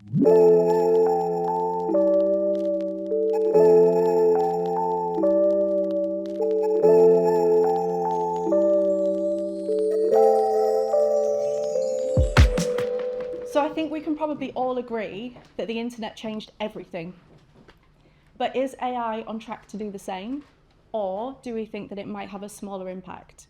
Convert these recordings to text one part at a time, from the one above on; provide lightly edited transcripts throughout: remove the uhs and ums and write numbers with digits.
So I think we can probably all agree that the internet changed everything. But is AI on track to do the same? Or do we think that it might have a smaller impact?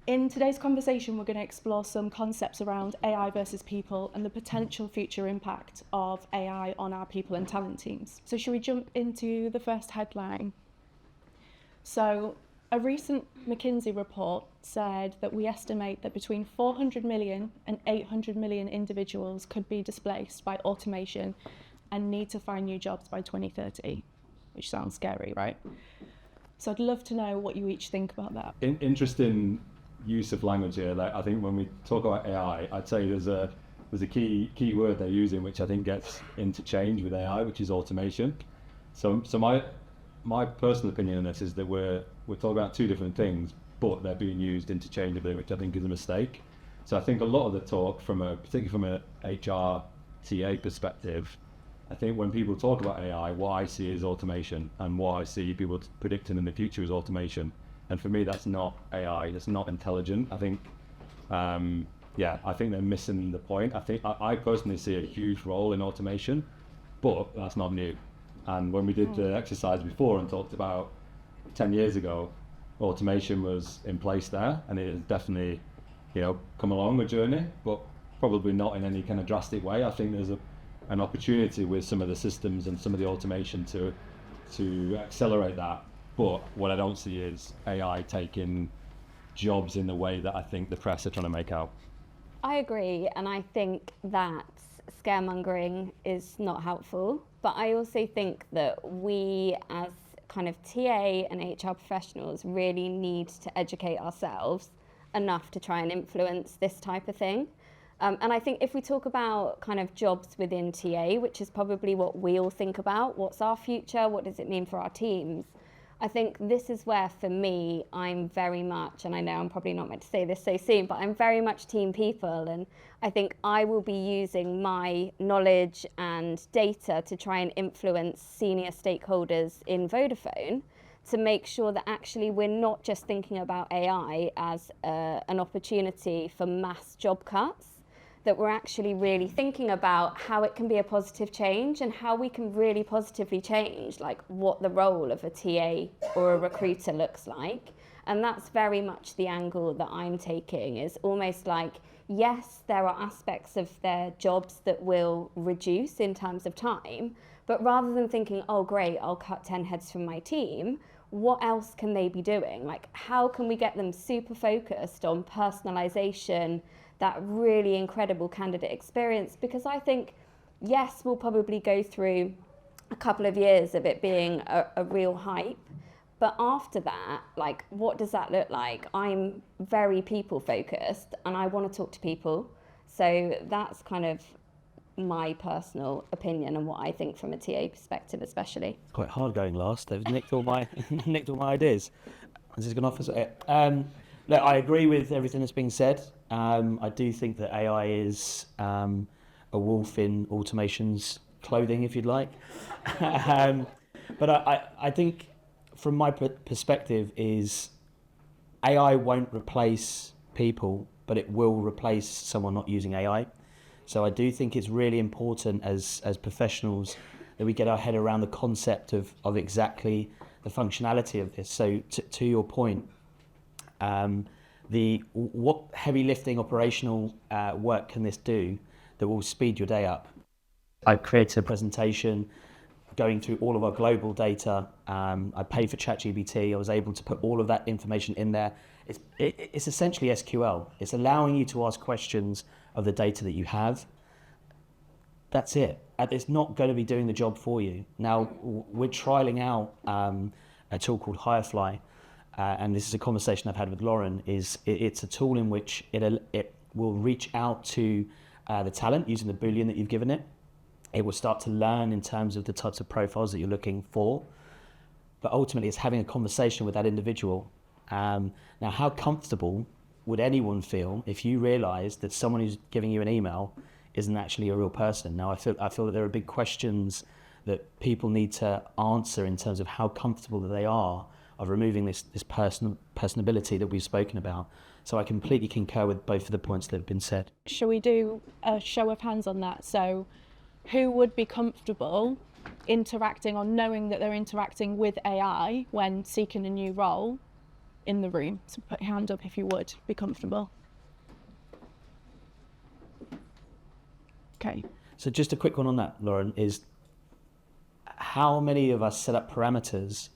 In today's conversation, we're going to explore some concepts around AI versus people and the potential future impact of AI on our people and talent teams. So should we jump into the first headline? So a recent McKinsey report said that we estimate that between 400 million and 800 million individuals could be displaced by automation and need to find new jobs by 2030, which sounds scary, right? So I'd love to know what you each think about that. Interesting use of language here. Like, I think when we talk about AI, I'd say there's a key word they're using, which I think gets interchanged with AI, which is automation. So my personal opinion on this is that we're talking about two different things, but they're being used interchangeably, which I think is a mistake. So I think a lot of the talk, particularly from a HR TA perspective, I think when people talk about AI, what I see is automation, and what I see people predicting in the future is automation. And for me, that's not AI. That's not intelligent. I think, I think they're missing the point. I personally see a huge role in automation, but that's not new. And when we did the exercise before and talked about 10 years ago, automation was in place there, and it has definitely, come along a journey, but probably not in any kind of drastic way. I think there's an opportunity with some of the systems and some of the automation to accelerate that. But what I don't see is AI taking jobs in the way that I think the press are trying to make out. I agree, and I think that scaremongering is not helpful. But I also think that we as kind of TA and HR professionals really need to educate ourselves enough to try and influence this type of thing. And I think if we talk about kind of jobs within TA, which is probably what we all think about, what's our future, what does it mean for our teams? I think this is where, for me, I'm very much, and I know I'm probably not meant to say this so soon, but I'm very much team people, and I think I will be using my knowledge and data to try and influence senior stakeholders in Vodafone to make sure that actually we're not just thinking about AI as an opportunity for mass job cuts, that we're actually really thinking about how it can be a positive change and how we can really positively change like what the role of a TA or a recruiter looks like. And that's very much the angle that I'm taking, is almost like, yes, there are aspects of their jobs that will reduce in terms of time, but rather than thinking, oh great, I'll cut 10 heads from my team, what else can they be doing? Like, how can we get them super focused on personalization, that really incredible candidate experience? Because I think, yes, we'll probably go through a couple of years of it being a real hype, but after that, like, what does that look like? I'm very people focused and I want to talk to people. So that's kind of my personal opinion and what I think from a TA perspective, especially. It's quite hard going last. They've nicked all my ideas. This is going off as look, I agree with everything that's being said. I do think that AI is a wolf in automation's clothing, if you'd like. But I think from my perspective is AI won't replace people, but it will replace someone not using AI. So I do think it's really important as professionals that we get our head around the concept of exactly the functionality of this. So to your point, what heavy lifting operational work can this do that will speed your day up? I created a presentation going through all of our global data. I paid for ChatGPT. I was able to put all of that information in there. It's essentially SQL. It's allowing you to ask questions of the data that you have. That's it. It's not going to be doing the job for you. Now, we're trialing out a tool called Hirefly. And this is a conversation I've had with Lauren, it's a tool in which it will reach out to the talent using the Boolean that you've given it. It will start to learn in terms of the types of profiles that you're looking for. But ultimately, it's having a conversation with that individual. Now, how comfortable would anyone feel if you realised that someone who's giving you an email isn't actually a real person. Now, I feel that there are big questions that people need to answer in terms of how comfortable that they are of removing this personability that we've spoken about. So I completely concur with both of the points that have been said. Shall we do a show of hands on that? So who would be comfortable interacting or knowing that they're interacting with AI when seeking a new role in the room? So put your hand up if you would be comfortable. Okay. So just a quick one on that, Lauren, is how many of us set up parameters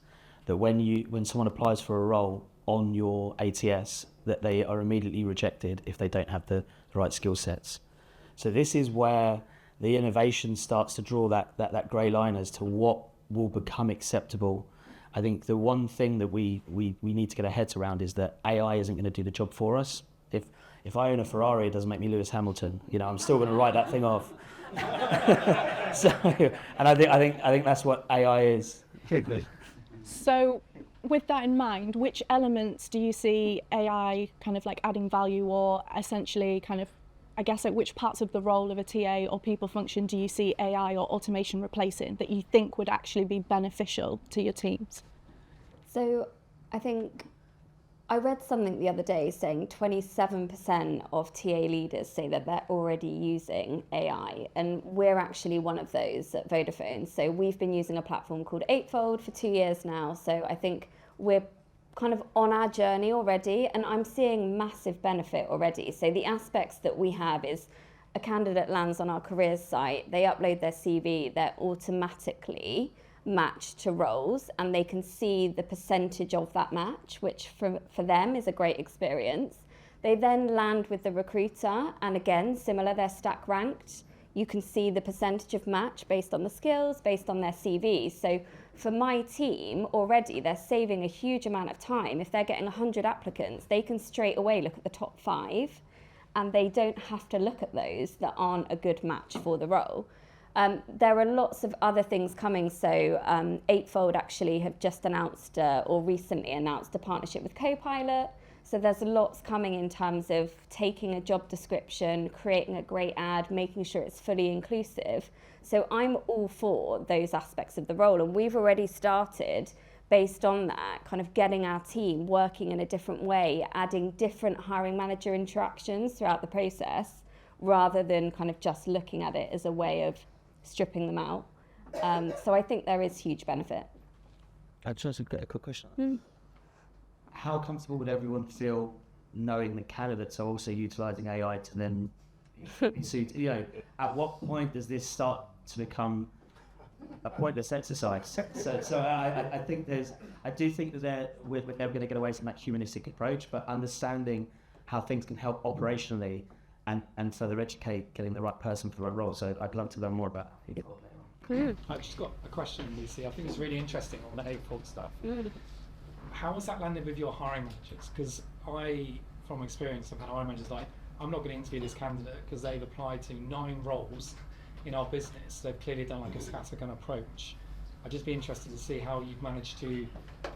that when someone applies for a role on your ATS, that they are immediately rejected if they don't have the right skill sets? So this is where the innovation starts to draw that grey line as to what will become acceptable. I think the one thing that we need to get our heads around is that AI isn't going to do the job for us. If I own a Ferrari, it doesn't make me Lewis Hamilton. I'm still going to write that thing off. So, and I think that's what AI is. So with that in mind, which elements do you see AI kind of like adding value, or essentially kind of, I guess, at which parts of the role of a TA or people function do you see AI or automation replacing that you think would actually be beneficial to your teams? So I think I read something the other day saying 27% of TA leaders say that they're already using AI, and we're actually one of those at Vodafone. So we've been using a platform called Eightfold for 2 years now. So I think we're kind of on our journey already, and I'm seeing massive benefit already. So the aspects that we have is a candidate lands on our careers site, they upload their CV, they're automatically matched to roles, and they can see the percentage of that match, which for them is a great experience. They then land with the recruiter, and again, similar, they're stack ranked. You can see the percentage of match based on the skills, based on their CV. So for my team, already they're saving a huge amount of time. If they're getting 100 applicants, they can straight away look at the top 5, and they don't have to look at those that aren't a good match for the role. There are lots of other things coming. So Eightfold actually have just announced or recently announced a partnership with Copilot. So there's lots coming in terms of taking a job description, creating a great ad, making sure it's fully inclusive. So I'm all for those aspects of the role. And we've already started based on that, kind of getting our team working in a different way, adding different hiring manager interactions throughout the process, rather than kind of just looking at it as a way of stripping them out. So I think there is huge benefit. I just get a quick question. How comfortable would everyone feel knowing the candidates are also utilising AI to then suit? At what point does this start to become a pointless exercise? So I do think that we're never going to get away from that humanistic approach, but understanding how things can help operationally and further educate getting the right person for the right role. So I'd love to learn more about it. I've just got a question, Lucy. I think it's really interesting on the Eightfold stuff. How has that landed with your hiring managers? Because from experience, I've had hiring managers like, I'm not going to interview this candidate because they've applied to 9 roles in our business. They've clearly done like a scattergun approach. I'd just be interested to see how you've managed to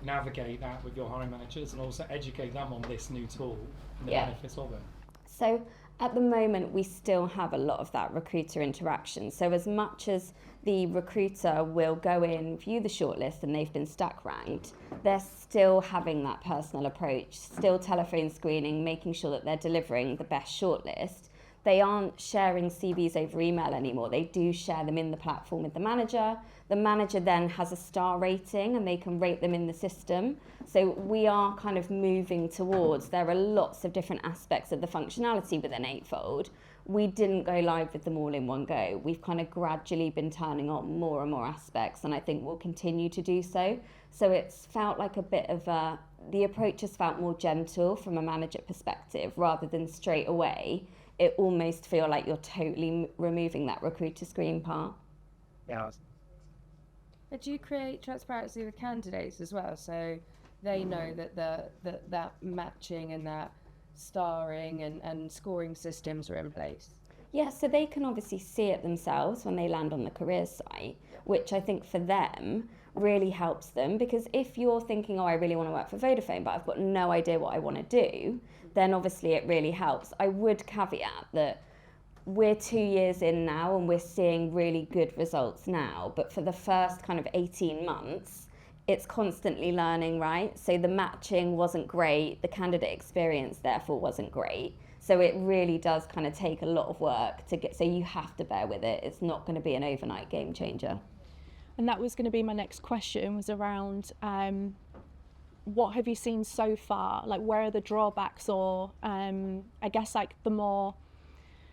navigate that with your hiring managers and also educate them on this new tool and the benefits of it. So at the moment, we still have a lot of that recruiter interaction. So as much as the recruiter will go in, view the shortlist, and they've been stack ranked, they're still having that personal approach, still telephone screening, making sure that they're delivering the best shortlist. They aren't sharing CVs over email anymore. They do share them in the platform with the manager. The manager then has a star rating and they can rate them in the system. So we are kind of moving towards, there are lots of different aspects of the functionality within Eightfold. We didn't go live with them all in one go. We've kind of gradually been turning on more and more aspects, and I think we'll continue to do so. So it's felt like a bit of the approach has felt more gentle from a manager perspective rather than straight away. It almost feel like you're totally removing that recruiter screen part. Yeah. But do you create transparency with candidates as well, so they know that that matching and that starring and scoring systems are in place? Yeah, so they can obviously see it themselves when they land on the careers site, which I think for them really helps them, because if you're thinking, I really want to work for Vodafone, but I've got no idea what I want to do, then obviously it really helps. I would caveat that we're 2 years in now and we're seeing really good results now, but for the first kind of 18 months, it's constantly learning, right? So the matching wasn't great, the candidate experience therefore wasn't great. So it really does kind of take a lot of work to get, so you have to bear with it. It's not going to be an overnight game changer. And that was going to be my next question, was around what have you seen so far? Like, where are the drawbacks, or I guess like the more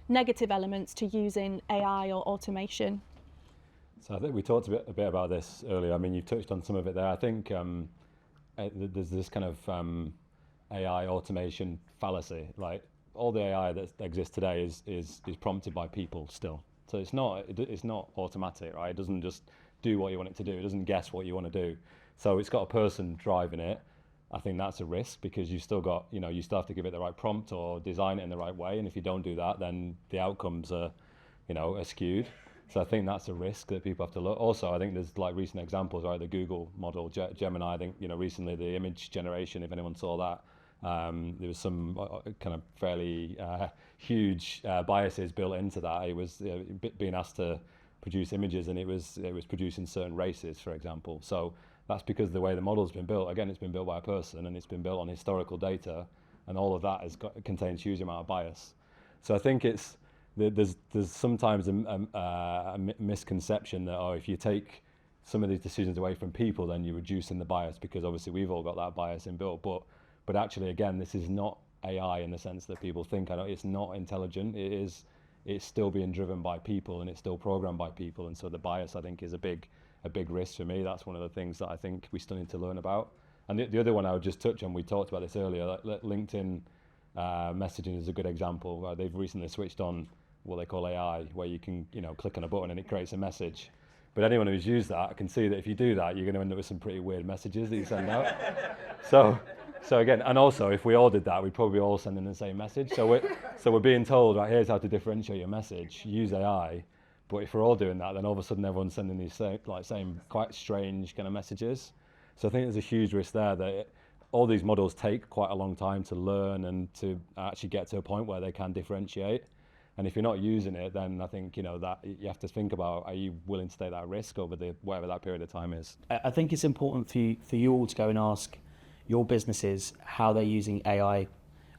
negative elements to using AI or automation? So I think we talked a bit about this earlier. I mean, you've touched on some of it there. I think there's this kind of AI automation fallacy. Like, all the AI that exists today is prompted by people still. So it's not automatic, right? It doesn't just do what you want it to do. It doesn't guess what you want to do. So it's got a person driving it. I think that's a risk, because you've still got, you still have to give it the right prompt or design it in the right way. And if you don't do that, then the outcomes are skewed. So I think that's a risk that people have to look. Also, I think there's like recent examples, right? The Google model, Gemini. I think recently the image generation, if anyone saw that, there was some kind of fairly huge biases built into that. It was being asked to produce images, and it was producing certain races, for example. So that's because the way the model's been built. Again, it's been built by a person, and it's been built on historical data, and all of that contains huge amount of bias. So I think there's sometimes a misconception that, if you take some of these decisions away from people, then you're reducing the bias, because obviously we've all got that bias inbuilt. But actually, again, this is not AI in the sense that people think. It's not intelligent. It's still being driven by people, and it's still programmed by people. And so the bias, I think, is a big risk for me. That's one of the things that I think we still need to learn about. And the other one I would just touch on, we talked about this earlier, like LinkedIn messaging is a good example. They've recently switched on what they call AI, where you can click on a button and it creates a message. But anyone who's used that can see that if you do that, you're going to end up with some pretty weird messages that you send out. So again, and also if we all did that, we'd probably all send in the same message. So we're being told, right, here's how to differentiate your message, use AI. But if we're all doing that, then all of a sudden everyone's sending these same quite strange kind of messages. So I think there's a huge risk there that all these models take quite a long time to learn and to actually get to a point where they can differentiate. And if you're not using it, then I think that you have to think about, are you willing to take that risk over whatever that period of time is? I think it's important for you all to go and ask your businesses how they're using AI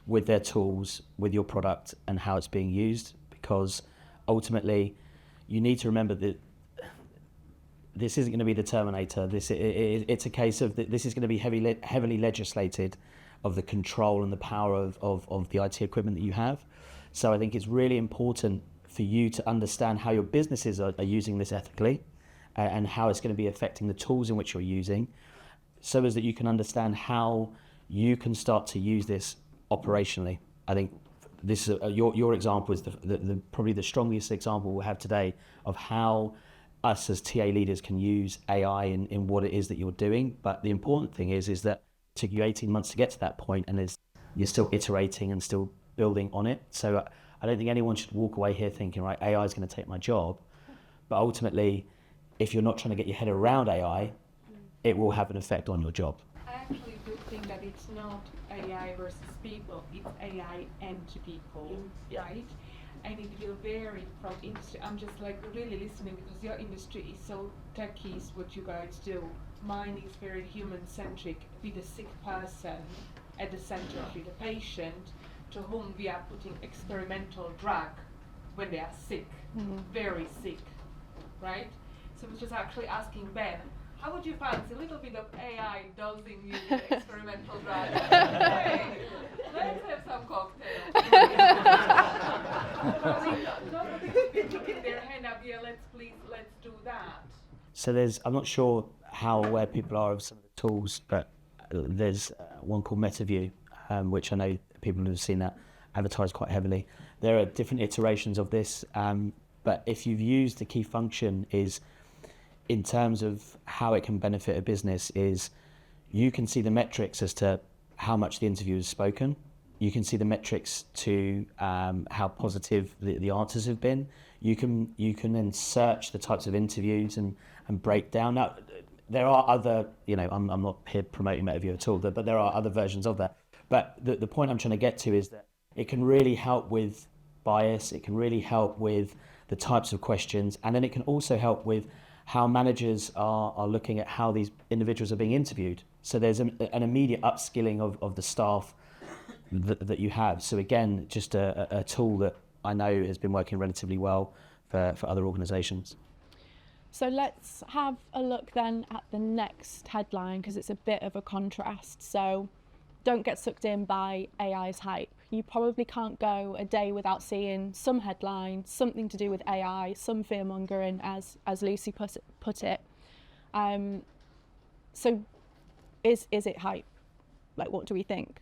with their tools, with your product, and how it's being used, because ultimately you need to remember that this isn't going to be the Terminator. It's a case of this is going to be heavily legislated, of the control and the power of the IT equipment that you have. So I think it's really important for you to understand how your businesses are using this ethically, and how it's going to be affecting the tools in which you're using, so as that you can understand how you can start to use this operationally. I think this your example is probably the strongest example we'll have today of how us as TA leaders can use AI in what it is that you're doing. But the important thing is that it took you 18 months to get to that point, and you're still iterating and still building on it. So I don't think anyone should walk away here thinking, right, AI is going to take my job. But ultimately, if you're not trying to get your head around AI, it will have an effect on your job. I actually do think that it's not AI versus people, it's AI and people, right? And it will vary from industry. I'm just really listening, because your industry is so techy, is what you guys do. Mine is very human-centric, with a sick person at the center of it, a patient to whom we are putting experimental drug when they are sick, very sick, right? So I was just actually asking Ben, how would you fancy a little bit of AI dosing you with experimental drug? Hey, let's have some cocktails. Nobody would be putting their hand up here, let's do that. So I'm not sure how aware people are of some of the tools, but there's one called MetaView, which I know people have seen that advertised quite heavily. There are different iterations of this, but if you've used, the key function is, in terms of how it can benefit a business, is you can see the metrics as to how much the interview has spoken. You can see the metrics to how positive the answers have been. You can then search the types of interviews and break down. Now, there are other, I'm not here promoting MetaView at all, but there are other versions of that. But the point I'm trying to get to is that it can really help with bias. It can really help with the types of questions, and then it can also help with how managers are looking at how these individuals are being interviewed. So there's an immediate upskilling of the staff that you have. So again, just a tool that I know has been working relatively well for other organisations. So let's have a look then at the next headline, because it's a bit of a contrast. So don't get sucked in by AI's hype. You probably can't go a day without seeing some headline, something to do with AI, some fear mongering, as Lucy put it. So is it hype? Like, what do we think?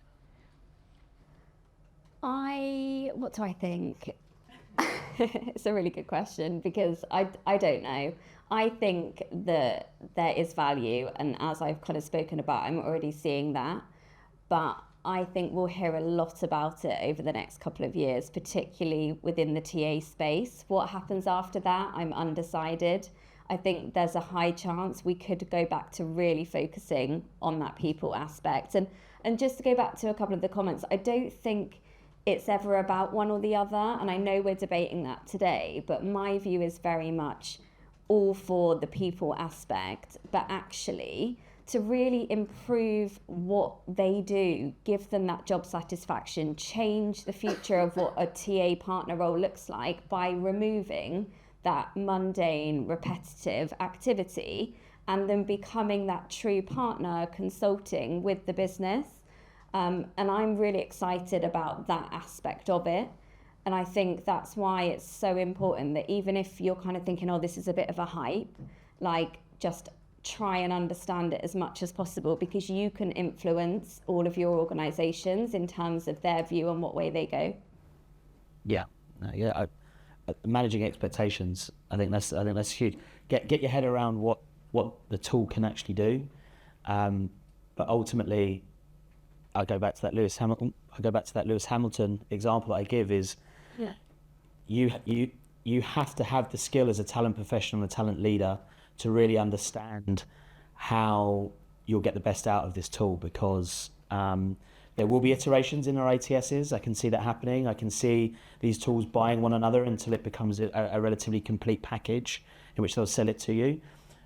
What do I think? It's a really good question, because I don't know. I think that there is value, and as I've kind of spoken about, I'm already seeing that. But I think we'll hear a lot about it over the next couple of years, particularly within the TA space. What happens after that, I'm undecided. I think there's a high chance we could go back to really focusing on that people aspect. And just to go back to a couple of the comments, I don't think it's ever about one or the other. And I know we're debating that today, but my view is very much all for the people aspect, but actually to really improve what they do, give them that job satisfaction, change the future of what a TA partner role looks like by removing that mundane, repetitive activity and then becoming that true partner consulting with the business. And I'm really excited about that aspect of it. And I think that's why it's so important that even if you're kind of thinking, oh, this is a bit of a hype, like, just try and understand it as much as possible, because you can influence all of your organisations in terms of their view on what way they go. Yeah, managing expectations. I think that's huge. Get your head around what the tool can actually do, but ultimately, I'll go back to that Lewis Hamilton example that I give is, you have to have the skill as a talent professional and a talent leader to really understand how you'll get the best out of this tool, because there will be iterations in our ATSs. I can see that happening. I can see these tools buying one another until it becomes a relatively complete package in which they'll sell it to you.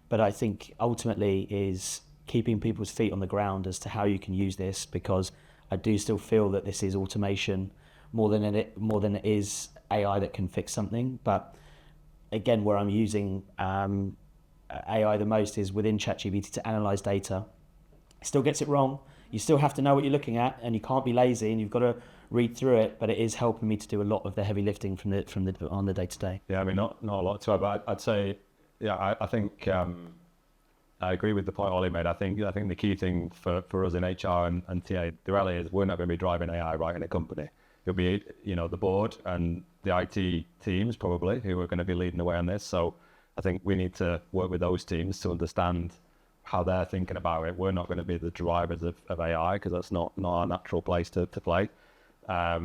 But I think ultimately is keeping people's feet on the ground as to how you can use this, because I do still feel that this is automation more than it is AI that can fix something. But again, where I'm using AI the most is within ChatGPT to analyze data. It still gets it wrong. You still have to know what you're looking at, and you can't be lazy, and you've got to read through it. But it is helping me to do a lot of the heavy lifting on the day to day. Yeah, I mean, not a lot to add, but I'd say, yeah, I think I agree with the point Oli made. I think the key thing for us in HR and TA, the reality is we're not going to be driving AI right in a company. It'll be, the board and the IT teams probably who are going to be leading the way on this. So I think we need to work with those teams to understand how they're thinking about it. We're not going to be the drivers of AI, because that's not our natural place to play. I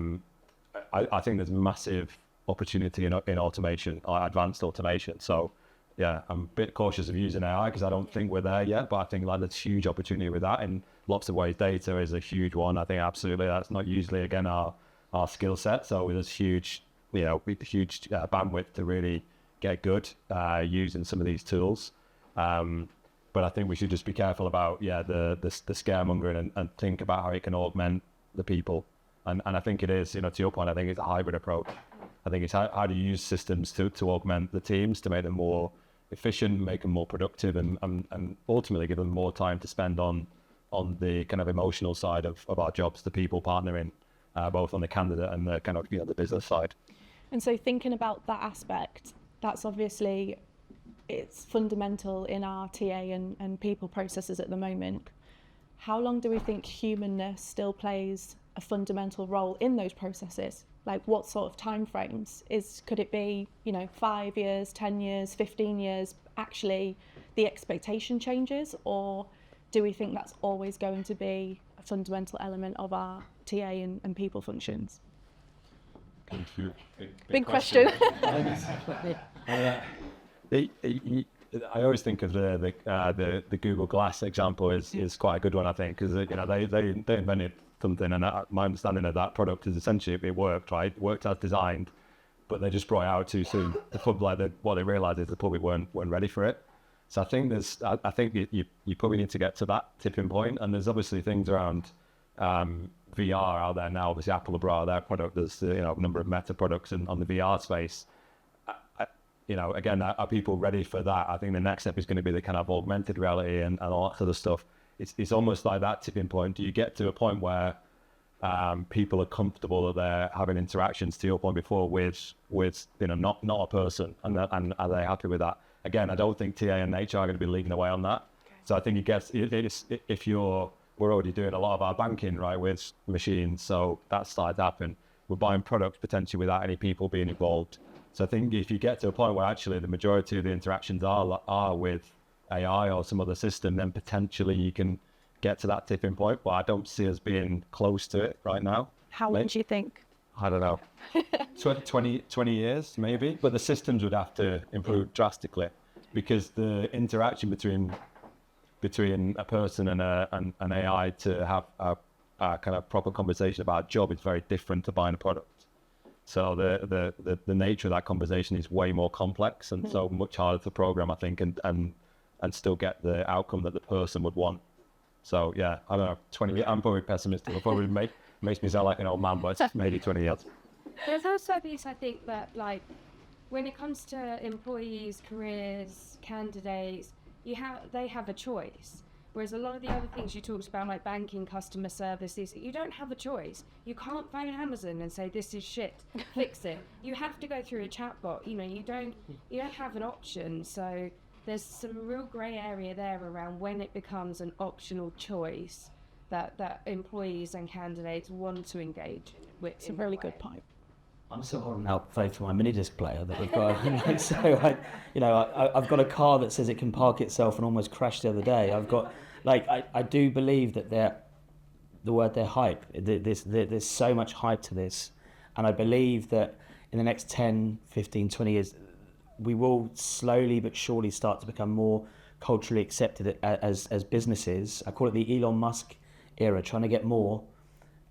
think there's massive opportunity in automation, advanced automation. So yeah, I'm a bit cautious of using AI because I don't think we're there yet, but I think there's huge opportunity with that in lots of ways. Data is a huge one. I think absolutely that's not usually, again, our skill set. So there's huge bandwidth to really get good using some of these tools. But I think we should just be careful about the scaremongering and think about how it can augment the people. And I think it is, to your point, I think it's a hybrid approach. I think it's how do you use systems to augment the teams, to make them more efficient, make them more productive, and ultimately give them more time to spend on the kind of emotional side of our jobs, the people partnering, both on the candidate and the kind of the business side. And so thinking about that aspect, that's obviously, it's fundamental in our TA and people processes at the moment. How long do we think humanness still plays a fundamental role in those processes? Like, what sort of timeframes could it be, 5 years, 10 years, 15 years, actually the expectation changes, or do we think that's always going to be a fundamental element of our TA and people functions? Big question. I always think of the Google Glass example is quite a good one, I think, because they invented something, and my understanding of that product is essentially it worked as designed, but they just brought it out too soon. What they realised is the public weren't ready for it. So I think I think you probably need to get to that tipping point, and there's obviously things around VR out there now. Obviously, Apple have brought out their product. There's a number of Meta products on the VR space. Again, are people ready for that? I think the next step is going to be the kind of augmented reality and all that sort of stuff. It's almost like that tipping point. Do you get to a point where people are comfortable that they're having interactions, to your point before, with not a person, and are they happy with that? Again, I don't think TA and HR are going to be leading the way on that. So I think we're already doing a lot of our banking, right, with machines. So that started to happen. We're buying products potentially without any people being involved. So I think if you get to a point where actually the majority of the interactions are with AI or some other system, then potentially you can get to that tipping point. But I don't see us being close to it right now. How long do you think? I don't know, 20 years maybe, but the systems would have to improve drastically, because the interaction between a person and an AI to have a kind of proper conversation about a job is very different to buying a product. So the nature of that conversation is way more complex and so much harder to program, I think, and still get the outcome that the person would want. So yeah, I don't know, 20 I'm probably pessimistic. It probably makes me sound like an old man, but it's maybe 20 years. There's also this, I think, that like when it comes to employees, careers, candidates, they have a choice. Whereas a lot of the other things you talked about, like banking, customer services, you don't have a choice. You can't phone Amazon and say, this is shit, fix it. You have to go through a chatbot. You don't have an option. So there's some real grey area there around when it becomes an optional choice that employees and candidates want to engage with. It's a really good point. I'm still holding out faith for my mini disc player that we've got. So I've got a car that says it can park itself and almost crashed the other day. I've got, I do believe that they're hype. There's so much hype to this, and I believe that in the next 10, 15, 20 years, we will slowly but surely start to become more culturally accepted as businesses. I call it the Elon Musk era, trying to get more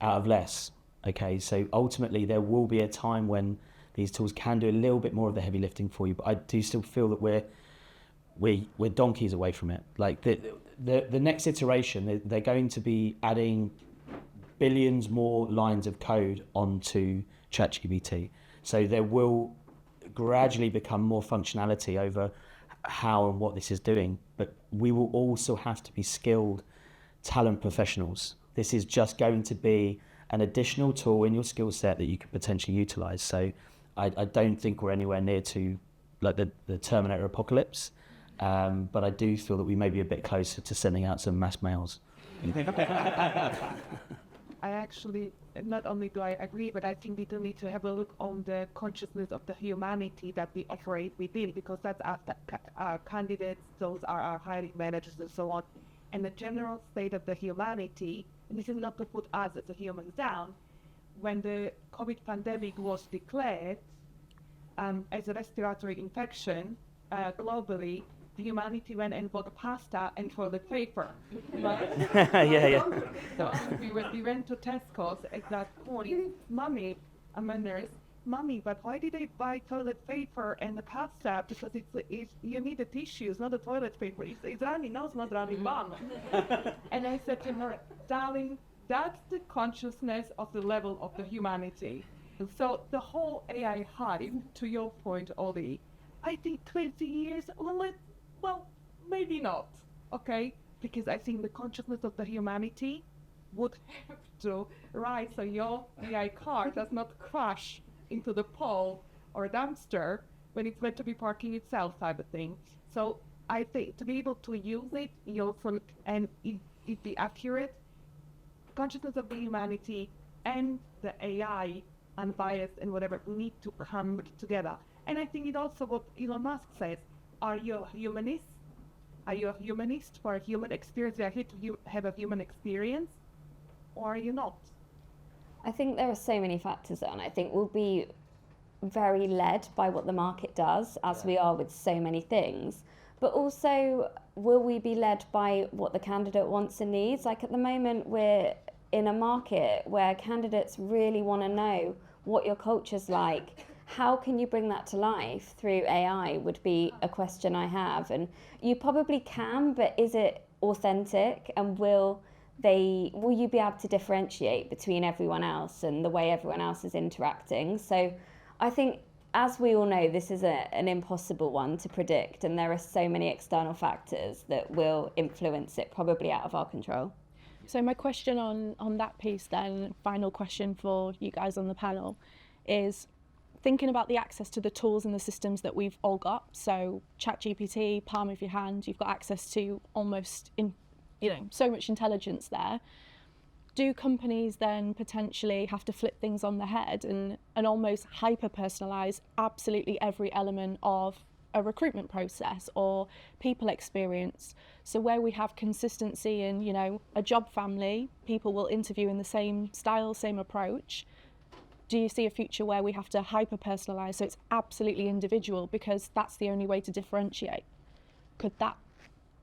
out of less. Okay, so ultimately there will be a time when these tools can do a little bit more of the heavy lifting for you, but I do still feel that we're donkeys away from it. Like the next iteration, they're going to be adding billions more lines of code onto ChatGPT. So there will gradually become more functionality over how and what this is doing, but we will also have to be skilled talent professionals. This is just going to be an additional tool in your skill set that you could potentially utilize. So I don't think we're anywhere near to like the Terminator apocalypse, but I do feel that we may be a bit closer to sending out some mass mails. I actually, not only do I agree, but I think we do need to have a look on the consciousness of the humanity that we operate within, because that's our candidates, those are our hiring managers and so on. And the general state of the humanity, and this is not to put us as a humans down, when the COVID pandemic was declared as a respiratory infection globally, the humanity went and bought pasta and toilet paper. Right? Yeah. So we went to Tesco's at that point. Mommy, Mommy, but why did they buy toilet paper and the pasta? Because it's you need the tissues, not the toilet paper. It's running nose, not running bum. And I said to her, darling, that's the consciousness of the level of the humanity. And so the whole AI hype, to your point, Oli, I think 20 years, well, maybe not, okay? Because I think the consciousness of the humanity would have to rise so your AI car does not crash into the pole or dumpster when it's meant to be parking itself, type of thing. So I think to be able to use it, and it be accurate, consciousness of the humanity and the AI, unbiased and whatever, need to come together. And I think it also what Elon Musk says, are you a humanist? Are you a humanist for a human experience? Are you here to have a human experience? Or are you not? I think there are so many factors there, and I think we'll be very led by what the market does, as we are with so many things. But also, will we be led by what the candidate wants and needs? Like at the moment, we're in a market where candidates really want to know what your culture's like, how can you bring that to life through AI would be a question I have. And you probably can, but is it authentic, and will you be able to differentiate between everyone else and the way everyone else is interacting? So I think, as we all know, this is an impossible one to predict, and there are so many external factors that will influence it, probably out of our control. So my question on that piece then, final question for you guys on the panel, is thinking about the access to the tools and the systems that we've all got. So ChatGPT, palm of your hand, you've got access to almost so much intelligence there. Do companies then potentially have to flip things on the head and almost hyper-personalise absolutely every element of a recruitment process or people experience? So where we have consistency in, a job family, people will interview in the same style, same approach. Do you see a future where we have to hyper-personalise so it's absolutely individual because that's the only way to differentiate? Could that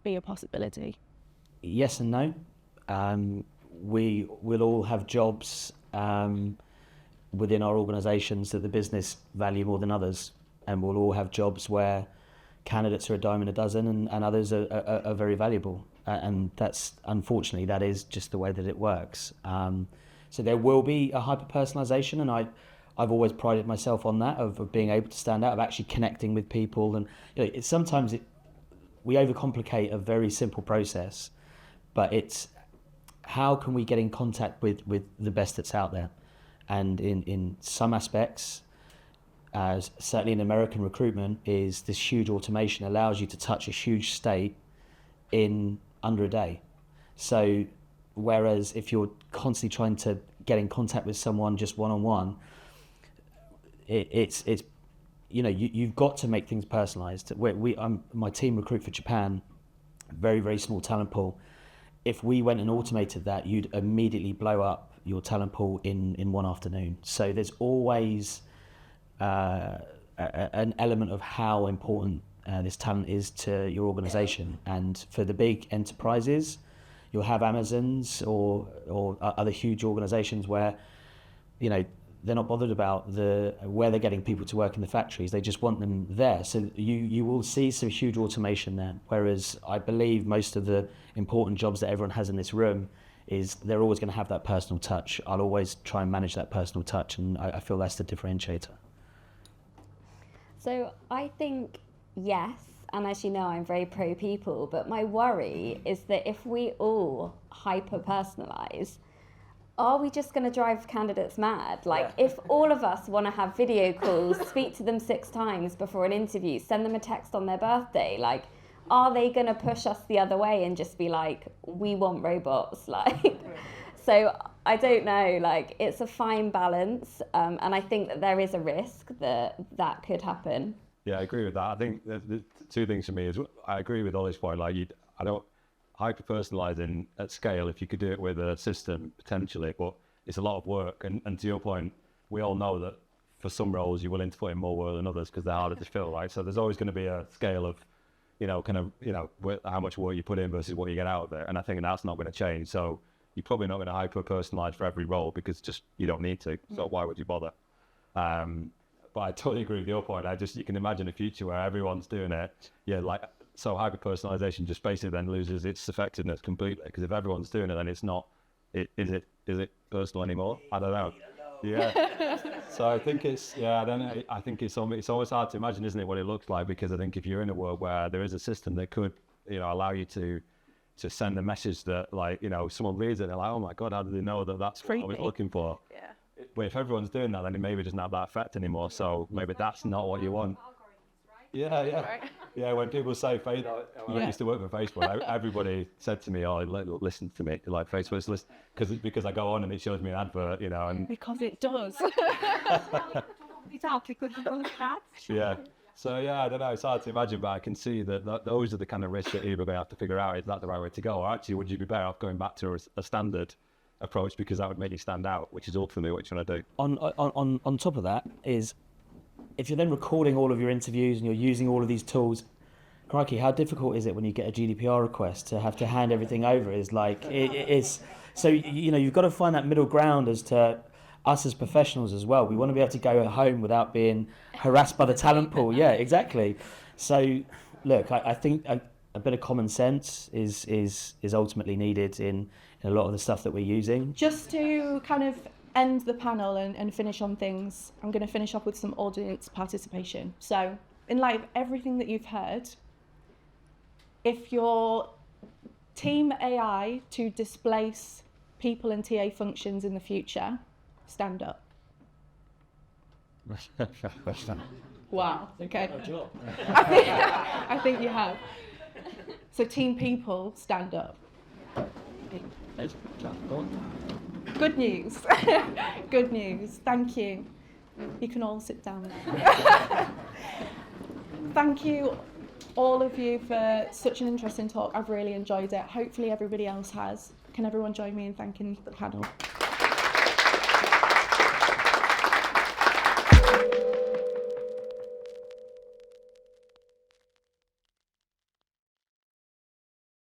be a possibility? Yes and no. We will all have jobs within our organisations that the business value more than others, and we'll all have jobs where candidates are a dime in a dozen and others are very valuable. And that's, unfortunately, that is just the way that it works. So there will be a hyper-personalisation, and I've always prided myself on that, of being able to stand out, of actually connecting with people. And sometimes we overcomplicate a very simple process, but it's how can we get in contact with the best that's out there? And in some aspects, as certainly in American recruitment, is this huge automation allows you to touch a huge state in under a day. So whereas if you're constantly trying to get in contact with someone just one-on-one, you've got to make things personalised. My team recruit for Japan, very, very small talent pool. If we went and automated that, you'd immediately blow up your talent pool in one afternoon. So there's always an element of how important this talent is to your organisation. And for the big enterprises, you'll have Amazons or other huge organisations where, they're not bothered about where they're getting people to work in the factories. They just want them there. So you will see some huge automation there. Whereas I believe most of the important jobs that everyone has in this room is they're always going to have that personal touch. I'll always try and manage that personal touch, and I feel that's the differentiator. So I think yes, and as you know, I'm very pro people, but my worry is that if we all hyper-personalise, are we just going to drive candidates mad? If all of us want to have video calls, speak to them 6 times before an interview, send them a text on their birthday, are they going to push us the other way and just be like, we want robots? So I don't know, it's a fine balance. And I think that there is a risk that could happen. Yeah, I agree with that. I think the 2 things for me is, I agree with Oli's point. I don't hyper-personalising at scale, if you could do it with a system, potentially, but it's a lot of work. And to your point, we all know that for some roles, you're willing to put in more work than others because they're harder to fill, right? So there's always going to be a scale of, how much work you put in versus what you get out of it. And I think that's not going to change. So you're probably not going to hyper-personalise for every role because just you don't need to. So why would you bother? But I totally agree with your point. You can imagine a future where everyone's doing it. So hyper-personalisation just basically then loses its effectiveness completely, because if everyone's doing it, then it's not. Is it personal anymore? I don't know. Yeah. So I think it's I don't know. I think it's always hard to imagine, isn't it, what it looks like? Because I think if you're in a world where there is a system that could allow you to send a message that someone reads it and they're like, oh my god, how do they know that that's what I was looking for? Yeah. But if everyone's doing that, then it maybe doesn't have that effect anymore. So maybe that's not what you want. Yeah. Right. Yeah, when people say Facebook, when I used to work for Facebook, everybody said to me, "Oh, listen to me, Facebook's listen," because I go on and it shows me an advert, and because it does. Yeah. So I don't know. It's hard to imagine, but I can see that those are the kind of risks that you're going to have to figure out. Is that the right way to go, or actually, would you be better off going back to a standard approach, because that would make you stand out, which is ultimately what you're trying to do. On top of that is, if you're then recording all of your interviews and you're using all of these tools, crikey, how difficult is it when you get a GDPR request to have to hand everything over? It's so you've got to find that middle ground as to, us as professionals as well. We want to be able to go home without being harassed by the talent pool. Yeah, exactly. So, look, I think a bit of common sense is ultimately needed in a lot of the stuff that we're using. Just to kind of end the panel and finish on things, I'm going to finish off with some audience participation. So, in light of everything that you've heard, if you're team AI to displace people and TA functions in the future, stand up. Wow, okay. I think you have. So team people, stand up. Good news. Good news. Thank you. You can all sit down. Thank you, all of you, for such an interesting talk. I've really enjoyed it. Hopefully everybody else has. Can everyone join me in thanking the panel?